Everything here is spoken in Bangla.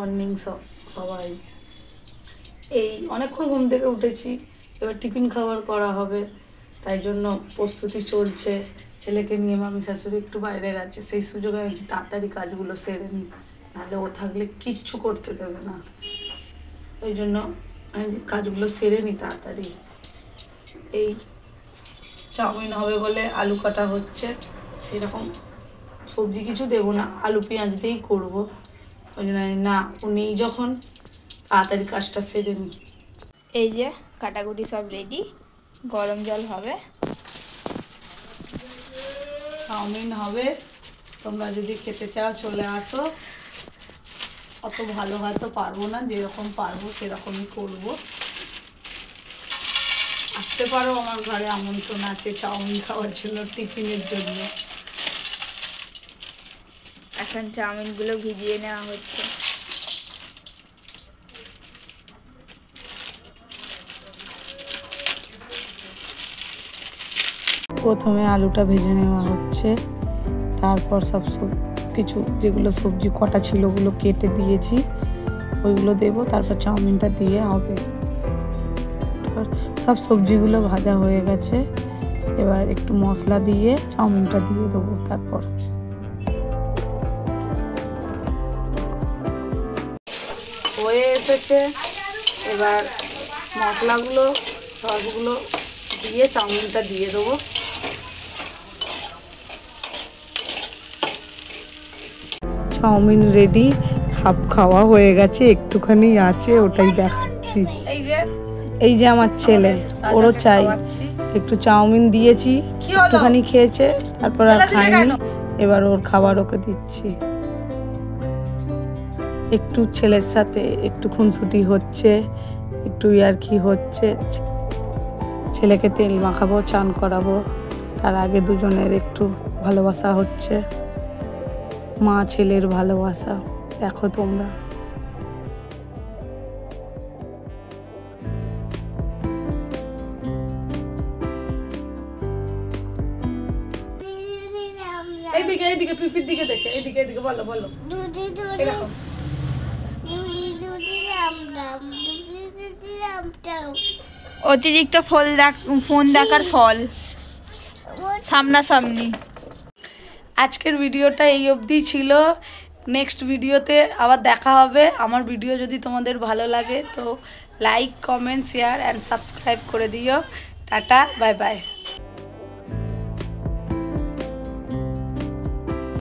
মর্নিং সবাই। এই অনেকক্ষণ ঘুম থেকে উঠেছি, এবার টিফিন খাবার করা হবে, তাই জন্য প্রস্তুতি চলছে। ছেলেকে নিয়ে মামি শাশুড়ি একটু বাইরে গেছে, সেই সুযোগে আমি তাড়াতাড়ি কাজগুলো সেরে নিই, নাহলে ও থাকলে কিচ্ছু করতে দেবে না। ওই জন্য আমি কাজগুলো সেরে নিই তাড়াতাড়ি। এই চাউমিন হবে বলে আলু কাটা হচ্ছে, সেরকম সবজি কিছু দেবো না, আলু পেঁয়াজ দিয়েই করবো। ওই জন্য না, ও নেই যখন তাড়াতাড়ি কাজটা সেরে নিই। এই যে কাটাকুটি সব রেডি, গরম জল হবে, চাউমিন হবে। তোমরা যদি খেতে চাও চলে আসো। অত ভালো হয়তো পারবো না, যেরকম পারবো সেরকমই করবো। আসতে পারো, আমার ঘরে আমন্ত্রণ আছে চাউমিন খাওয়ার জন্য, টিফিনের জন্য। এখন চাউমিনগুলো ভিজিয়ে নেওয়া হচ্ছে। প্রথমে আলুটা ভেজে নেওয়া হচ্ছে, তারপর সব কিছু যেগুলো সবজি কটা ছিল ওগুলো কেটে দিয়েছি, ওইগুলো দেবো, তারপর চাউমিনটা দিয়ে হবে। সব সবজিগুলো ভাজা হয়ে গেছে, এবার একটু মশলা দিয়ে চাউমিনটা দিয়ে দেবো। তারপর হয়ে এসেছে, এবার মশলাগুলো সবগুলো দিয়ে চাউমিনটা দিয়ে দেবো। চাউমিন রেডি, হাফ খাওয়া হয়ে গেছে, একটুখানি আছে, ওটাই দেখাচ্ছি। এই যে আমার ছেলে, ওরও চাই। একটু চাউমিন দিয়েছি, একটুখানি খেয়েছে, তারপর আর খায়নি। এবার ওর খাবার ওকে দিচ্ছি। একটু ছেলের সাথে একটু খুনসুটি হচ্ছে, একটু ইয়ার্কি হচ্ছে। ছেলেকে তেল মাখাবো, চান করাবো, তার আগে দুজনের একটু ভালোবাসা হচ্ছে, মা ছেলের ভালোবাসা। দেখো তোমরা। এইদিকে এইদিকে পিপির দিকে দেখে, এইদিকে এইদিকে বলো বলো। অতিরিক্ত ফোন দেখার ফল সামনাসামনি। আজকের ভিডিওটা এই অবধি ছিল। নেক্সট ভিডিওতে আবার দেখা হবে। আমার ভিডিও যদি তোমাদের ভালো লাগে তো like, comment, share and subscribe করে দিও। Tata, bye bye.